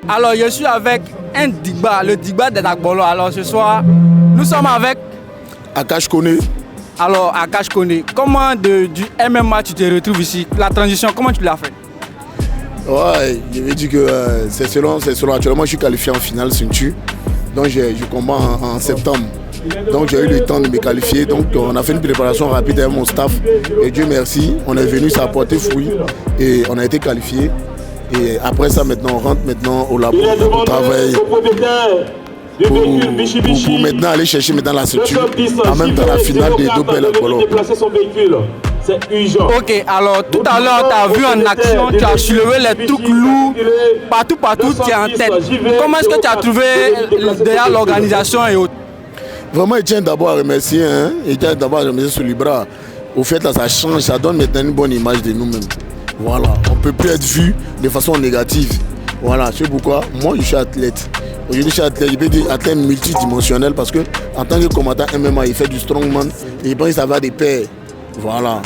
Alors, je suis avec un Digba, le Digba de Dagbolo. Alors, ce soir, nous sommes avec Akash Kone. Alors, Akash Kone, comment du MMA tu te retrouves ici? La transition, comment tu l'as fait? Ouais, je vais dire que c'est selon. Actuellement, je suis qualifié en finale ceinture. Donc, je combats en septembre. Donc, j'ai eu le temps de me qualifier. Donc, on a fait une préparation rapide avec mon staff. Et Dieu merci, on est venu, ça a porté fruit. Et on a été qualifié. Et après ça, maintenant, on rentre maintenant au labo pour travailler. Pour maintenant aller chercher maintenant la ceinture. En même temps, la finale des deux belles Dagbolo. Ok, alors tout à l'heure, tu as vu en action, tu as soulevé les trucs lourds, partout, tu es en tête. Comment est-ce que tu as trouvé derrière l'organisation et autres? Vraiment, il tient d'abord à remercier, il tient d'abord à remercier Solibra. Au fait, là, ça change, ça donne maintenant une bonne image de nous-mêmes. Voilà, on ne peut plus être vu de façon négative. Voilà, c'est pourquoi moi, je suis athlète. Aujourd'hui, je suis athlète, je peux dire athlète multidimensionnel parce que en tant que combattant MMA, il fait du strongman et il pense que ça va des pairs. Voilà.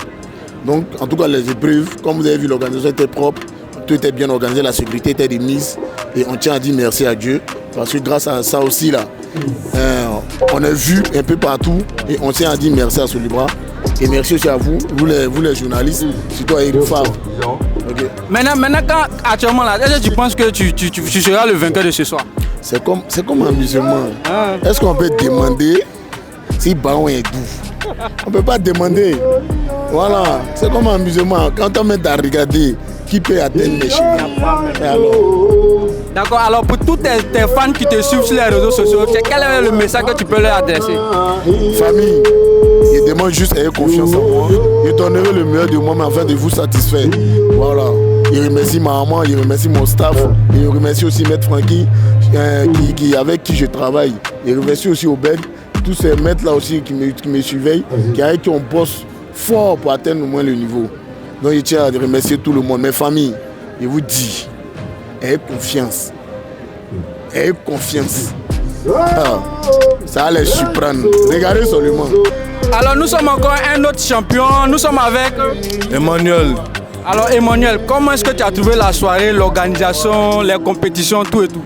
Donc, en tout cas, les épreuves, comme vous avez vu, l'organisation était propre, tout était bien organisé, la sécurité était de mise. Et on tient à dire merci à Dieu parce que grâce à ça aussi, là, on est vu un peu partout et on tient à dire merci à Solibra. Et merci aussi à vous les journalistes, surtout à Eric Favre. Okay. Maintenant actuellement, là, est-ce que tu penses que tu seras le vainqueur de ce soir? C'est comme un amusement. Est-ce qu'on peut demander si le ballon est doux? On ne peut pas demander. Voilà, c'est comme un amusement. Quand on met à regarder, qui peut atteindre les chiffres? D'accord, alors pour tous tes fans qui te suivent sur les réseaux sociaux, quel est le message que tu peux leur adresser? Famille, je demande juste ayez confiance en moi. Je donnerai le meilleur de moi afin de vous satisfaire. Voilà. Je remercie ma maman, je remercie mon staff, et je remercie aussi Maître Francky avec qui je travaille. Je remercie aussi Obed, tous ces maîtres là aussi qui me surveillent, qui ont bossé fort pour atteindre au moins le niveau. Donc je tiens à remercier tout le monde. Mes familles, je vous dis, ayez confiance. Ayez confiance. Ça va les surprendre. Regardez seulement. Alors nous sommes encore un autre champion. Nous sommes avec Emmanuel. Alors Emmanuel, comment est-ce que tu as trouvé la soirée, l'organisation, les compétitions, tout et tout?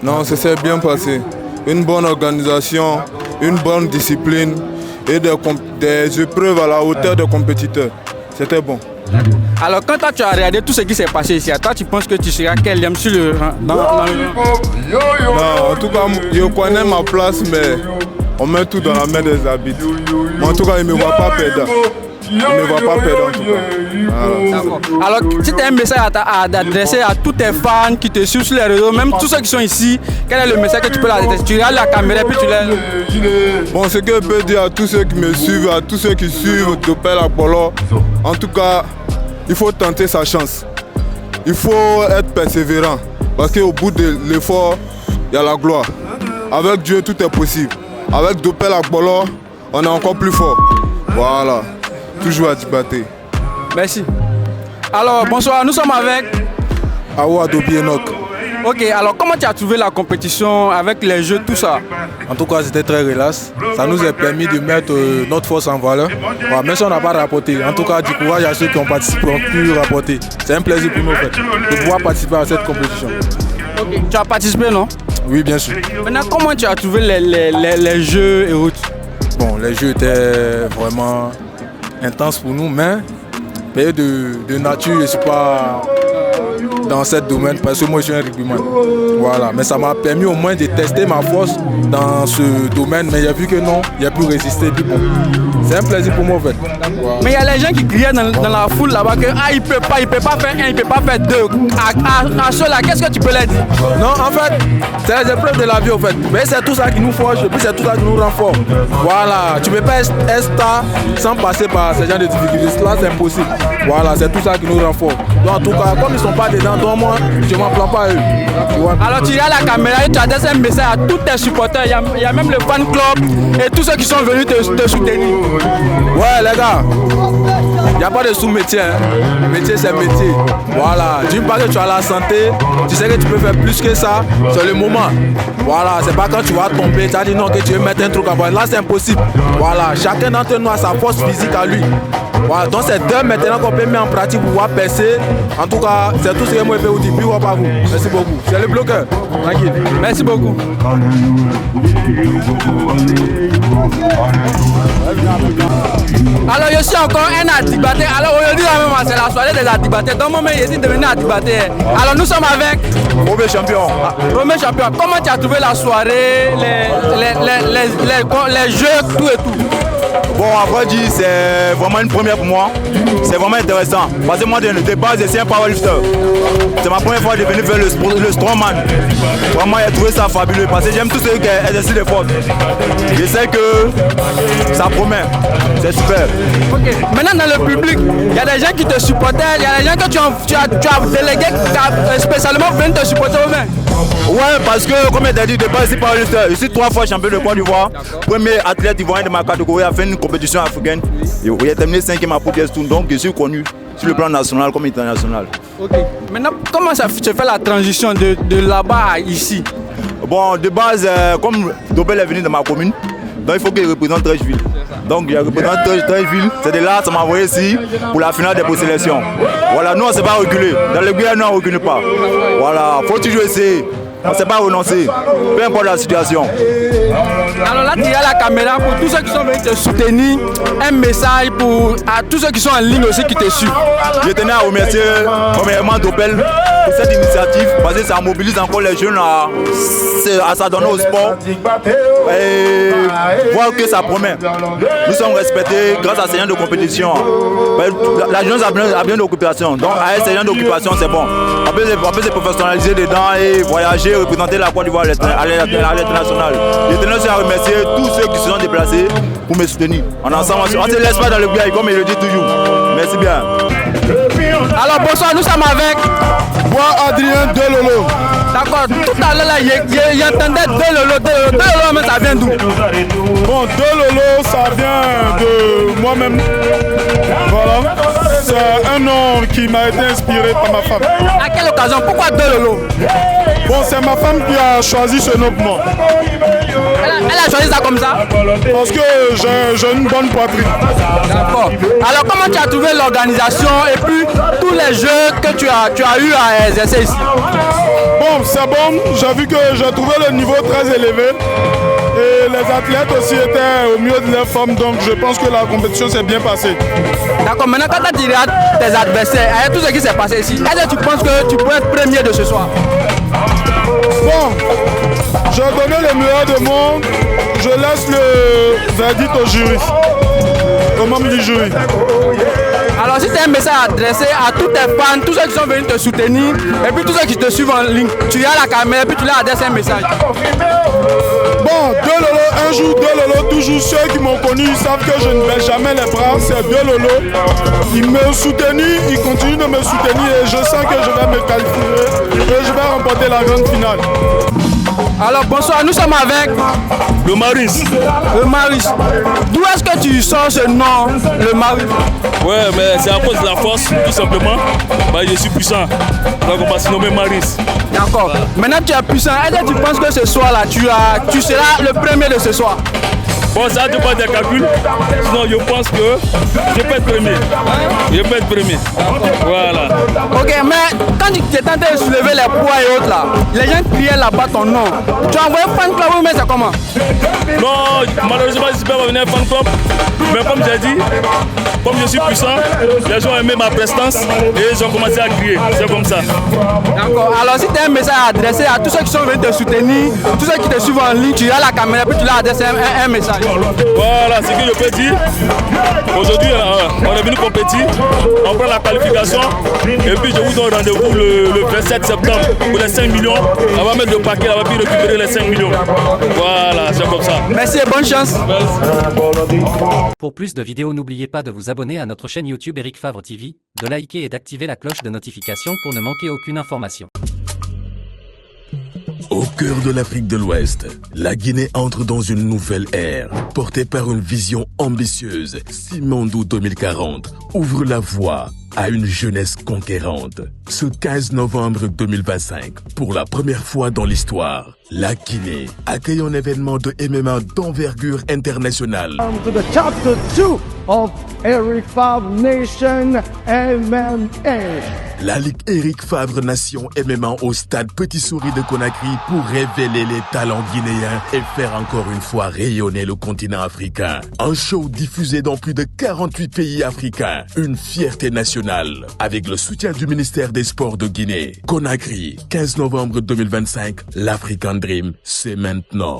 Non, ça s'est bien passé. Une bonne organisation, une bonne discipline et des épreuves à la hauteur des compétiteurs. C'était bon. Alors quand toi, tu as regardé tout ce qui s'est passé ici, toi tu penses que tu seras quel sur le dans le... Non, en tout cas, je connais ma place, mais on met tout dans la main des arbitres. Mais en tout cas, il ne me voit pas perdre. Il ne me voit pas perdre en tout cas. Voilà. D'accord. Alors, si tu as un message à adresser à tous tes fans qui te suivent sur les réseaux, même tous ceux qui sont ici, quel est le message que tu peux leur adresser? Tu regardes la caméra et puis tu les... Bon, ce que je peux dire à tous ceux qui me suivent, à tous ceux qui suivent Dopel Dagbolo, en tout cas, il faut tenter sa chance. Il faut être persévérant parce qu'au bout de l'effort, il y a la gloire. Avec Dieu, tout est possible. Avec Dopel Dagbolo, on est encore plus fort. Voilà. Toujours à Dibaté. Merci. Alors, bonsoir, nous sommes avec Awa Adobe Enoch. Ok, alors comment tu as trouvé la compétition avec les jeux, tout ça? En tout cas, c'était très relax. Ça nous a permis de mettre notre force en valeur. Voilà, même si on n'a pas rapporté. En tout cas, du courage à ceux qui ont participé, ont pu rapporter. C'est un plaisir pour nous, en fait, de pouvoir participer à cette compétition. Ok, tu as participé, non? Oui, bien sûr. Maintenant, comment tu as trouvé les jeux et autres? Bon, les jeux étaient vraiment intenses pour nous, mais de nature, je ne suis pas dans ce domaine parce que moi je suis un rugbyman. Voilà, mais ça m'a permis au moins de tester ma force dans ce domaine, mais j'ai vu que non, il a pu résister. Puis bon, c'est un plaisir pour moi en fait. Voilà. Mais il y a les gens qui criaient dans la foule là-bas que il peut pas faire un, il peut pas faire deux. À ceux-là, qu'est-ce que tu peux leur dire? Non, en fait, c'est les épreuves de la vie en fait. Mais c'est tout ça qui nous forge, puis c'est tout ça qui nous rend fort. Voilà, tu ne peux pas être star sans passer par ces genre de difficultés. Là, c'est impossible. Voilà, c'est tout ça qui nous rend fort. Donc en tout cas, comme ils ne sont pas dedans, donc moi, je ne m'en plains pas à eux. Alors tu regardes la caméra et tu adresses un message à tous tes supporters. Il y a même le fan club et tous ceux qui sont venus te soutenir. Ouais les gars, il n'y a pas de sous-métier. Le métier c'est métier. Voilà, d'une part que tu as la santé, tu sais que tu peux faire plus que ça, c'est le moment. Voilà, c'est pas quand tu vas tomber, tu as dit non que tu veux mettre un truc à voir. Là c'est impossible. Voilà, chacun d'entre nous a sa force physique à lui. Voilà, donc c'est deux maintenant qu'on peut mettre en pratique pour pouvoir percer. En tout cas, c'est tout ce que moi je peux vous dire. Puis, pas vous. Merci beaucoup. C'est le bloqueur. Tranquille. Merci beaucoup. Alors je suis encore un Adibaté. Alors aujourd'hui c'est la soirée des Adibatés. Donc moi je suis devenu Adibaté. Alors nous sommes avec Romé Champion. Romé Champion. Comment tu as trouvé la soirée, les jeux, tout et tout? Bon, après dire, c'est vraiment une première pour moi. C'est vraiment intéressant. Parce que moi, de base, je suis un powerlifter. C'est ma première fois de venir faire le strongman. Vraiment, j'ai trouvé ça fabuleux. Parce que j'aime tout ce qui est exercice de force. Je sais que ça promet. C'est super. Ok. Maintenant, dans le public, il y a des gens qui te supportaient. Il y a des gens que tu as délégué spécialement pour venir te supporter au mains. Ouais, parce que, comme je t'ai dit, de base, je suis powerlifter. Je suis 3 fois champion de Côte d'Ivoire. Premier athlète ivoirien de ma catégorie a fait une compétition africaine. Il a terminé 5e à Poupiès Tour. Donc, je suis connu sur le plan national comme international. Ok. Maintenant, comment ça se fait la transition de là-bas à ici? Bon, de base, comme Dobel est venu de ma commune, donc il faut qu'il représente Trècheville. Donc il représente Trècheville. C'est de là que ça m'a envoyé ici pour la finale des présélections. Voilà, nous on ne s'est pas reculé. Dans le Guyane, nous on ne recule pas. Voilà, faut toujours essayer. On ne s'est pas renoncer, peu importe la situation. Alors là, tu as la caméra pour tous ceux qui sont venus te soutenir, un message à tous ceux qui sont en ligne aussi qui te suivent. Je tenais à remercier premièrement Dobel pour cette initiative parce que ça mobilise encore les jeunes à s'adonner au sport et voir que ça promet. Nous sommes respectés grâce à ces gens de compétition. La jeunesse a bien d'occupation, donc avec ces gens d'occupation c'est bon. On peut se professionnaliser dedans et voyager, représenter la Côte d'Ivoire à l'international. Je tenais aussi à remercier tous ceux qui se sont déplacés pour me soutenir. On ne se laisse pas dans le gars comme il le dit toujours. Merci bien. Alors bonsoir, nous sommes avec Adrien Delolo. D'accord, tout à l'heure j'entendais Delolo, mais ça vient d'où? Bon, Delolo, ça vient de moi-même. Voilà. C'est un nom qui m'a été inspiré par ma femme. À quelle occasion? Pourquoi Delolo? Bon, c'est ma femme qui a choisi ce nom pour moi. Elle a choisi ça comme ça? Parce que j'ai une bonne poitrine. D'accord. Alors comment tu as trouvé l'organisation et puis tous les jeux que tu as eu à exercer ici? Bon, c'est bon. J'ai vu que j'ai trouvé le niveau très élevé. Et les athlètes aussi étaient au mieux de leur forme. Donc je pense que la compétition s'est bien passée. D'accord. Maintenant quand tu diras tes adversaires, avec tout ce qui s'est passé ici, est-ce que tu penses que tu peux être premier de ce soir? Bon, j'ai donné le meilleur de monde. Je laisse le verdict au jury, au membre du jury. Alors si tu as un message adressé à tous tes fans, tous ceux qui sont venus te soutenir, et puis tous ceux qui te suivent en ligne, tu as la caméra et puis tu leur adresses un message. Bon, Delolo, un jour Delolo, toujours ceux qui m'ont connu, ils savent que je ne baisse jamais les bras, c'est Delolo. Il me soutenir, il continue de me soutenir et je sens que je vais me qualifier et je vais remporter la grande finale. Alors bonsoir, nous sommes avec le Maris. Le Maris. D'où est-ce que tu sors ce nom, le Maris? Ouais, mais c'est à cause de la force, tout simplement. Bah, je suis puissant, donc on va se nommer Maris. D'accord. Maintenant tu es puissant. Est-ce que tu penses que ce soir-là, tu seras le premier de ce soir? Bon, ça dépend des calculs. Sinon, je pense que je peux être premier. Je peux être premier. Voilà. Ok, mais quand tu étais en train de soulever les poids et autres là, les gens criaient là-bas ton nom. Tu as envoyé fan club ou mais c'est comment? Non, malheureusement, je ne suis pas revenu à fan club. Mais comme j'ai dit, comme je suis puissant, les gens ont aimé ma prestance et ils ont commencé à crier. C'est comme ça. D'accord. Alors, si tu as un message à adresser à tous ceux qui sont venus te soutenir, tous ceux qui te suivent en ligne, tu as la caméra puis tu leur adresses un message. Voilà ce que je peux dire. Aujourd'hui, on est venu compétir, on prend la qualification et puis je vous donne rendez-vous le 27 septembre pour les 5 millions. On va mettre le paquet, on va puis récupérer les 5 millions. Voilà, c'est comme ça. Merci et bonne chance. Merci. Pour plus de vidéos, n'oubliez pas de vous abonner à notre chaîne YouTube Eric Favre TV, de liker et d'activer la cloche de notification pour ne manquer aucune information. Au cœur de l'Afrique de l'Ouest, la Guinée entre dans une nouvelle ère, portée par une vision ambitieuse. Simandou 2040 ouvre la voie à une jeunesse conquérante. Ce 15 novembre 2025, pour la première fois dans l'histoire, la Guinée accueille un événement de MMA d'envergure internationale. To the chapter 2 of Eric Favre Nation MMA. La Ligue Eric Favre Nation MMA au stade Petit Souris de Conakry pour révéler les talents guinéens et faire encore une fois rayonner le continent africain. Un show diffusé dans plus de 48 pays africains. Une fierté nationale avec le soutien du ministère des Sports de Guinée. Conakry, 15 novembre 2025, l'African Dream, c'est maintenant.